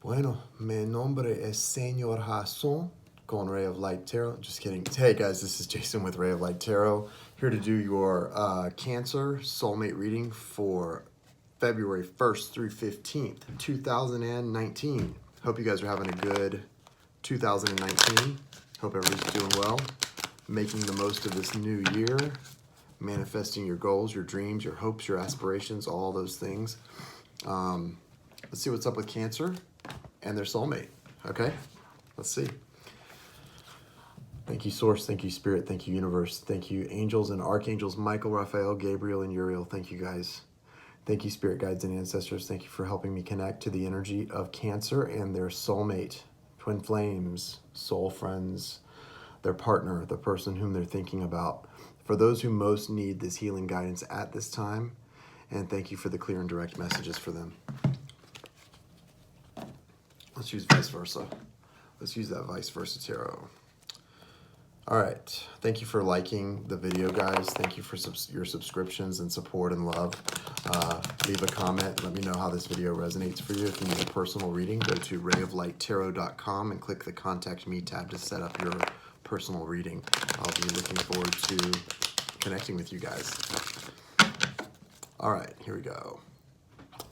Bueno, mi nombre es Señor Jason con Ray of Light Tarot. Just kidding. Hey guys, this is Jason with Ray of Light Tarot, here to do your Cancer soulmate reading for February 1st through 15th, 2019. Hope you guys are having a good 2019. Hope everybody's doing well, making the most of this new year, manifesting your goals, your dreams, your hopes, your aspirations, all those things. Let's see what's up with Cancer and their soulmate. Okay, let's see. Thank you, Source. Thank you, Spirit. Thank you, Universe. Thank you, Angels and Archangels, Michael, Raphael, Gabriel, and Uriel. Thank you, guys. Thank you, Spirit Guides and Ancestors. Thank you for helping me connect to the energy of Cancer and their soulmate, twin flames, soul friends, their partner, the person whom they're thinking about. For those who most need this healing guidance at this time, and thank you for the clear and direct messages for them. Let's use vice versa. Let's use that vice versa tarot. All right. Thank you for liking the video, guys. Thank you for your subscriptions and support and love. Leave a comment. Let me know how this video resonates for you. If you need a personal reading, go to rayoflighttarot.com and click the Contact Me tab to set up your personal reading. I'll be looking forward to connecting with you guys. All right, here we go.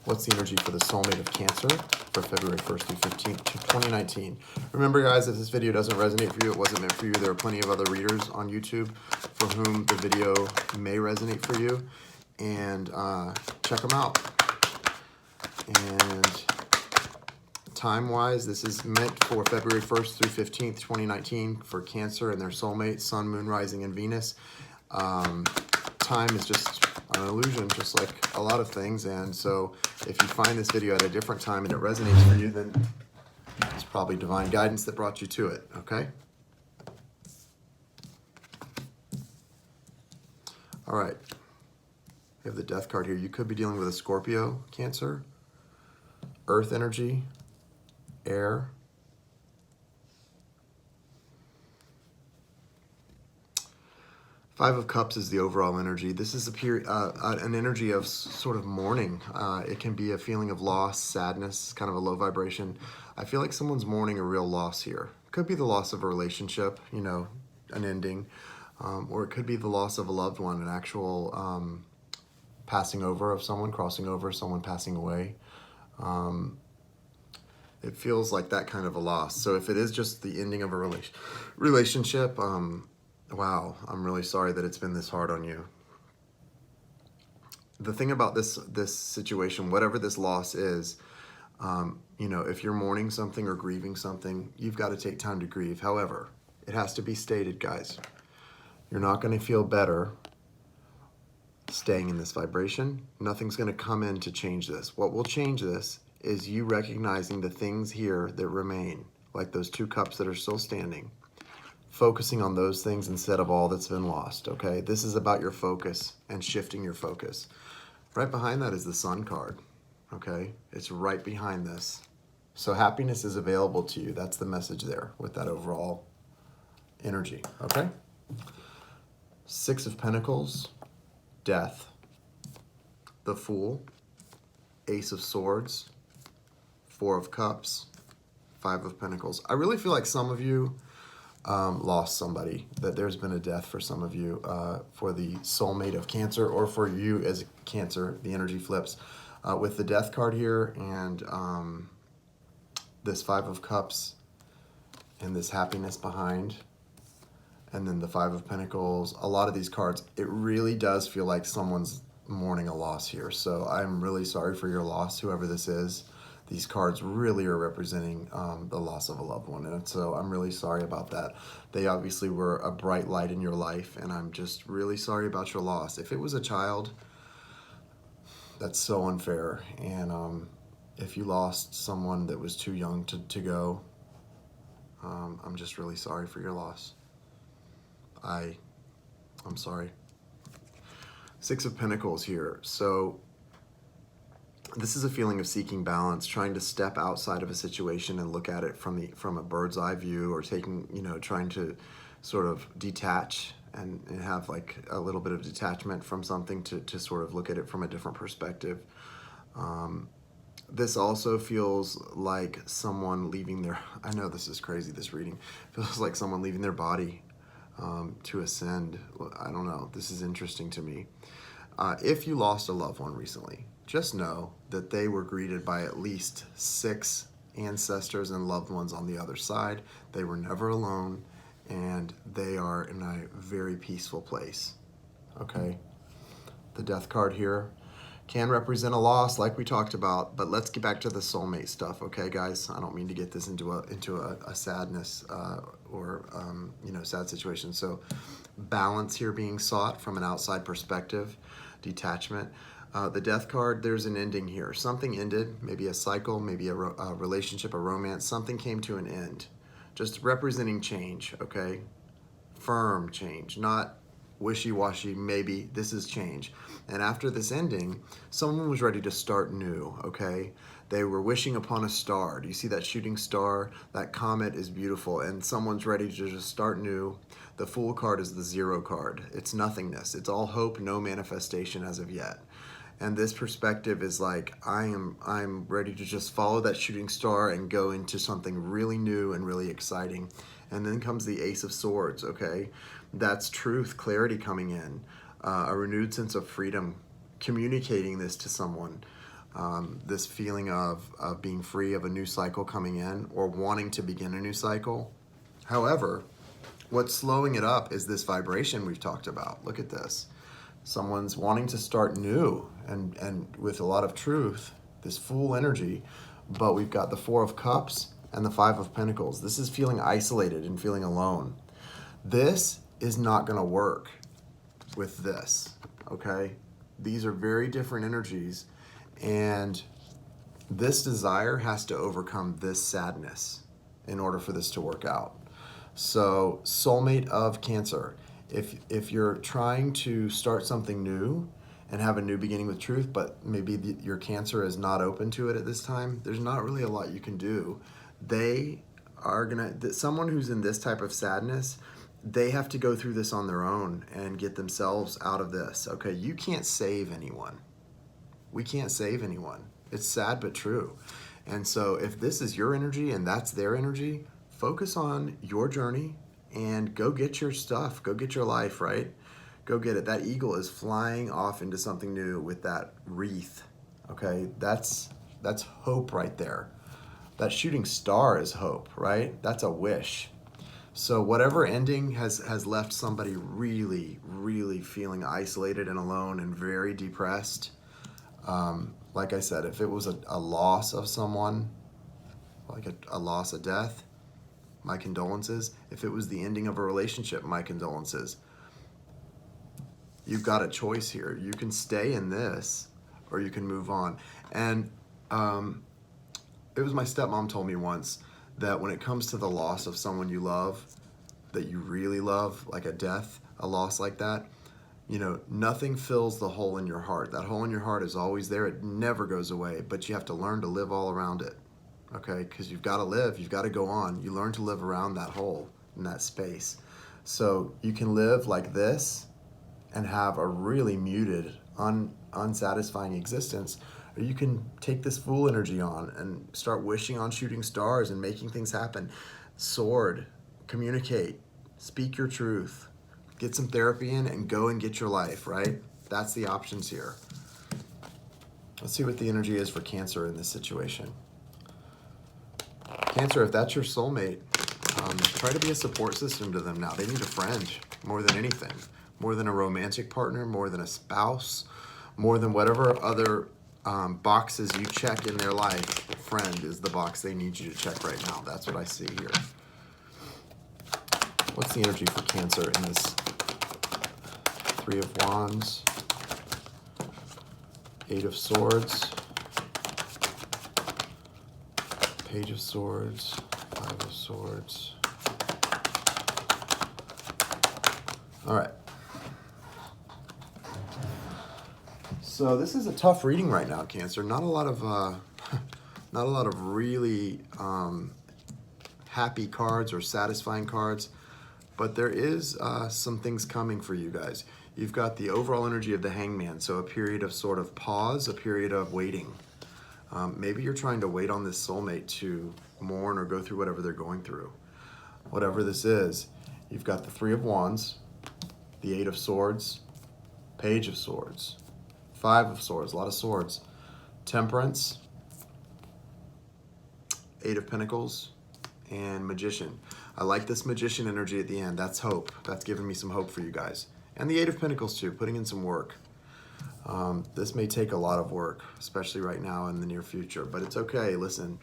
What's the energy for the soulmate of Cancer for February 1st through 15th, 2019? Remember, guys, if this video doesn't resonate for you, it wasn't meant for you. There are plenty of other readers on YouTube for whom the video may resonate for you. And check them out. And time-wise, this is meant for February 1st through 15th, 2019 for Cancer and their soulmate, Sun, Moon, Rising, and Venus. Time is just an illusion, just like a lot of things. And so if you find this video at a different time and it resonates for you, then it's probably divine guidance that brought you to it, okay? All right. We have the Death card here. You could be dealing with a Scorpio, Cancer, Earth energy, air. Five of Cups is the overall energy. This is an energy of sort of mourning. It can be a feeling of loss, sadness, kind of a low vibration. I feel like someone's mourning a real loss here. Could be the loss of a relationship, you know, an ending, or it could be the loss of a loved one, an actual passing over of someone, crossing over, someone passing away. It feels like that kind of a loss. So if it is just the ending of a relationship, wow, I'm really sorry that it's been this hard on you. The thing about this situation, whatever this loss is, you know, if you're mourning something or grieving something, you've got to take time to grieve. However, it has to be stated, guys, you're not going to feel better staying in this vibration. Nothing's going to come in to change this. What will change this is you recognizing the things here that remain, like those two cups that are still standing, focusing on those things instead of all that's been lost, okay? This is about your focus and shifting your focus. Right behind that is the Sun card, okay? It's right behind this. So happiness is available to you. That's the message there with that overall energy, okay? Six of Pentacles, Death, the Fool, Ace of Swords, Four of Cups, Five of Pentacles. I really feel like some of you lost somebody, that there's been a death for some of you, for the soulmate of Cancer, or for you as Cancer. The energy flips with the Death card here and this Five of Cups and this happiness behind, and then the Five of Pentacles. A lot of these cards, it really does feel like someone's mourning a loss here. So I'm really sorry for your loss, whoever this is. These cards really are representing the loss of a loved one. And so I'm really sorry about that. They obviously were a bright light in your life, and I'm just really sorry about your loss. If it was a child, that's so unfair. And if you lost someone that was too young to go, I'm just really sorry for your loss. I'm sorry. Six of Pentacles here. So this is a feeling of seeking balance, trying to step outside of a situation and look at it from a bird's eye view, or taking, you know, trying to sort of detach and have like a little bit of detachment from something to sort of look at it from a different perspective. This also feels like someone leaving their, I know this is crazy, this reading. Feels like someone leaving their body to ascend. I don't know. This is interesting to me. If you lost a loved one recently, just know that they were greeted by at least 6 ancestors and loved ones on the other side. They were never alone, and they are in a very peaceful place. Okay? The death card here can represent a loss, like we talked about, but let's get back to the soulmate stuff, okay, guys? I don't mean to get this into a sadness or sad situation. So, balance here being sought from an outside perspective, detachment. The death card, there's an ending here. Something ended, maybe a cycle, maybe a relationship, a romance. Something came to an end. Just representing change, okay? Firm change, not wishy-washy, maybe this is change. And after this ending, someone was ready to start new, okay? They were wishing upon a star. Do you see that shooting star? That comet is beautiful, and someone's ready to just start new. The Fool card is the 0 card. It's nothingness. It's all hope, no manifestation as of yet. And this perspective is like, I'm ready to just follow that shooting star and go into something really new and really exciting. And then comes the Ace of Swords, okay? That's truth, clarity coming in, a renewed sense of freedom, communicating this to someone, this feeling of being free of a new cycle coming in or wanting to begin a new cycle. However, what's slowing it up is this vibration we've talked about. Look at this. Someone's wanting to start new and with a lot of truth, this Fool energy, but we've got the 4 of Cups and the 5 of Pentacles. This is feeling isolated and feeling alone. This is not going to work with this, okay? These are very different energies, and this desire has to overcome this sadness in order for this to work out. So, soulmate of Cancer. If you're trying to start something new and have a new beginning with truth, but maybe your Cancer is not open to it at this time, there's not really a lot you can do. They are someone who's in this type of sadness, they have to go through this on their own and get themselves out of this. Okay, you can't save anyone. We can't save anyone. It's sad but true. And so if this is your energy and that's their energy, focus on your journey and go get your stuff. Go get your life, right? Go get it. That eagle is flying off into something new with that wreath. Okay, that's hope right there. That shooting star is hope, right? That's a wish. So whatever ending has left somebody really, really feeling isolated and alone and very depressed. Like I said, if it was a loss of someone, like a loss, a death, my condolences. If it was the ending of a relationship, my condolences. You've got a choice here. You can stay in this or you can move on. And it was my stepmom told me once that when it comes to the loss of someone you love, that you really love, like a death, a loss like that, nothing fills the hole in your heart. That hole in your heart is always there. It never goes away, but you have to learn to live all around it, okay? Because you've got to live. You've got to go on. You learn to live around that hole in that space. So you can live like this and have a really muted, unsatisfying existence, or you can take this Fool energy on and start wishing on shooting stars and making things happen. Sword, communicate, speak your truth, get some therapy in and go and get your life, right? That's the options here. Let's see what the energy is for Cancer in this situation. Cancer, if that's your soulmate, try to be a support system to them now. They need a friend more than anything, more than a romantic partner, more than a spouse, more than whatever other boxes you check in their life. Friend is the box they need you to check right now. That's what I see here. What's the energy for Cancer in this 3 of Wands, 8 of Swords, Page of Swords, 5 of Swords. All right. So this is a tough reading right now, Cancer. Not a lot of really happy cards or satisfying cards, but there is some things coming for you guys. You've got the overall energy of the Hangman, so a period of sort of pause, a period of waiting. Maybe you're trying to wait on this soulmate to mourn or go through whatever they're going through. Whatever this is, you've got the Three of Wands, the Eight of Swords, Page of Swords, Five of Swords, a lot of swords, Temperance, Eight of Pentacles, and Magician. I like this Magician energy at the end. That's hope. That's giving me some hope for you guys. And the Eight of Pentacles too, putting in some work. This may take a lot of work, especially right now in the near future, but it's okay. Listen,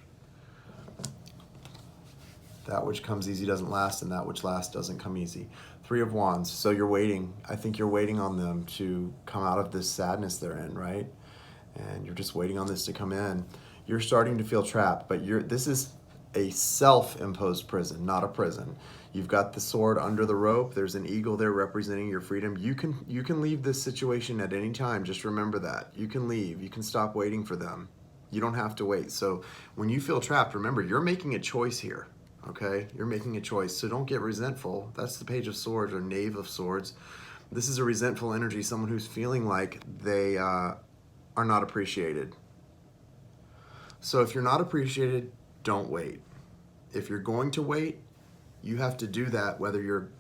that which comes easy doesn't last, and that which lasts doesn't come easy. Three of Wands. So you're waiting. I think you're waiting on them to come out of this sadness they're in, right? And you're just waiting on this to come in. You're starting to feel trapped, but this is a self-imposed prison, not a prison. You've got the sword under the rope. There's an eagle there representing your freedom. You can leave this situation at any time. Just remember that. You can leave. You can stop waiting for them. You don't have to wait. So when you feel trapped, remember, you're making a choice here, okay? You're making a choice. So don't get resentful. That's the Page of Swords or Knave of Swords. This is a resentful energy, someone who's feeling like they are not appreciated. So if you're not appreciated, don't wait. If you're going to wait, you have to do that whether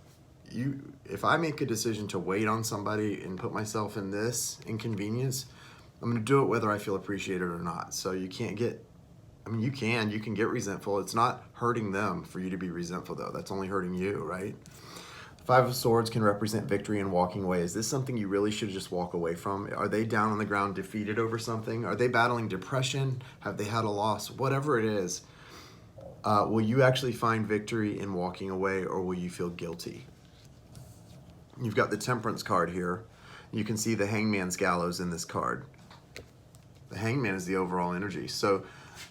if I make a decision to wait on somebody and put myself in this inconvenience, I'm going to do it whether I feel appreciated or not. So you can't get, you can get resentful. It's not hurting them for you to be resentful though. That's only hurting you, right? Five of Swords can represent victory and walking away. Is this something you really should just walk away from? Are they down on the ground defeated over something? Are they battling depression? Have they had a loss? Whatever it is, will you actually find victory in walking away, or will you feel guilty? You've got the Temperance card here. You can see the Hangman's Gallows in this card. The Hangman is the overall energy. So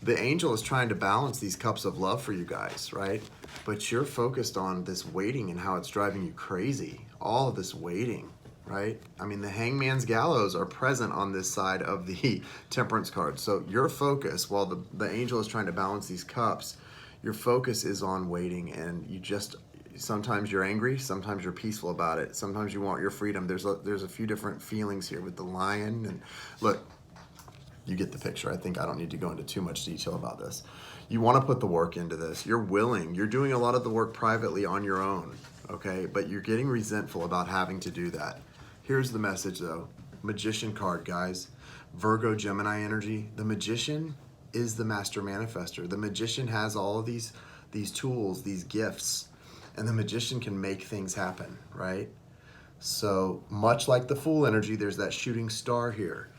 the angel is trying to balance these cups of love for you guys, right? But you're focused on this waiting and how it's driving you crazy. All of this waiting, right? The Hangman's Gallows are present on this side of the Temperance card. So your focus, while the angel is trying to balance these cups, your focus is on waiting, and sometimes you're angry, sometimes you're peaceful about it, sometimes you want your freedom. There's a few different feelings here with the lion, and look, you get the picture. I think I don't need to go into too much detail about this. You want to put the work into this. You're willing. You're doing a lot of the work privately on your own, okay? But you're getting resentful about having to do that. Here's the message though. Magician card, guys. Virgo, Gemini energy. The Magician is the master manifester. The Magician has all of these tools, these gifts, and the Magician can make things happen, right? So much like the Fool energy, there's that shooting star here.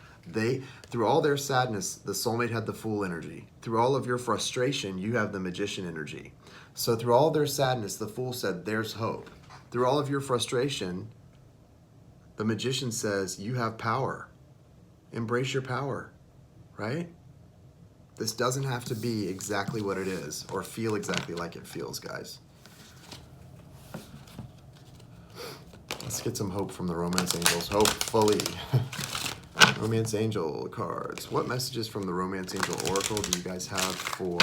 Through all their sadness, the soulmate had the Fool energy. Through all of your frustration, you have the Magician energy. So through all their sadness, the Fool said, there's hope. Through all of your frustration, the Magician says, you have power. Embrace your power, right? This doesn't have to be exactly what it is or feel exactly like it feels, guys. Let's get some hope from the Romance Angels, hopefully. Romance Angel cards. What messages from the Romance Angel Oracle do you guys have for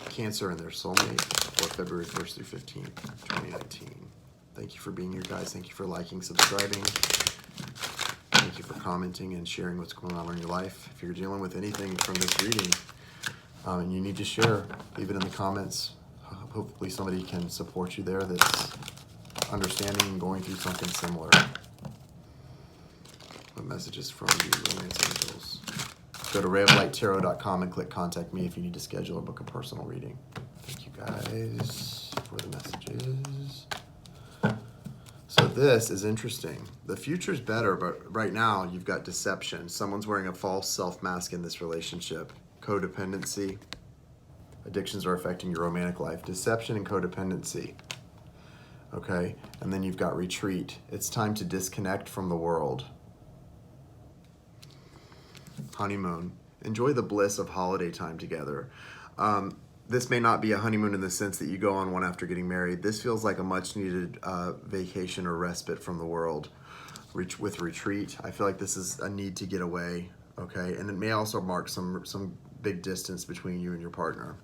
Cancer and their soulmate for February 1st through 15th, 2019? Thank you for being here, guys. Thank you for liking, subscribing. Thank you for commenting and sharing what's going on in your life. If you're dealing with anything from this reading and you need to share, leave it in the comments. Hopefully somebody can support you there that's understanding and going through something similar. What messages from the Romance Angels? Go to rayoflighttarot.com and click contact me if you need to schedule or book a personal reading. Thank you guys for the messages. So this is interesting. The future's better, but right now you've got deception. Someone's wearing a false self-mask in this relationship. Codependency. Addictions are affecting your romantic life. Deception and codependency. Okay, and then you've got retreat. It's time to disconnect from the world. Honeymoon. Enjoy the bliss of holiday time together. This may not be a honeymoon in the sense that you go on one after getting married. This feels like a much needed vacation or respite from the world with retreat. I feel like this is a need to get away, okay? And it may also mark some big distance between you and your partner.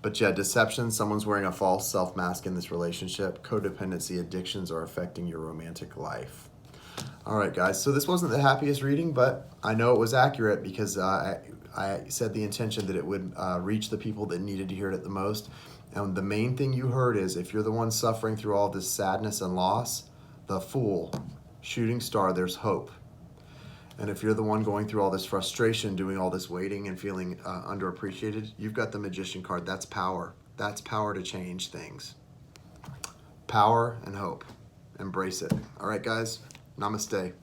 But yeah, deception, someone's wearing a false self-mask in this relationship. Codependency, addictions are affecting your romantic life. All right, guys. So this wasn't the happiest reading, but I know it was accurate because I said the intention that it would reach the people that needed to hear it the most. And the main thing you heard is, if you're the one suffering through all this sadness and loss, the Fool, shooting star, there's hope. And if you're the one going through all this frustration, doing all this waiting and feeling underappreciated, you've got the Magician card. That's power. That's power to change things. Power and hope. Embrace it. All right, guys. Namaste.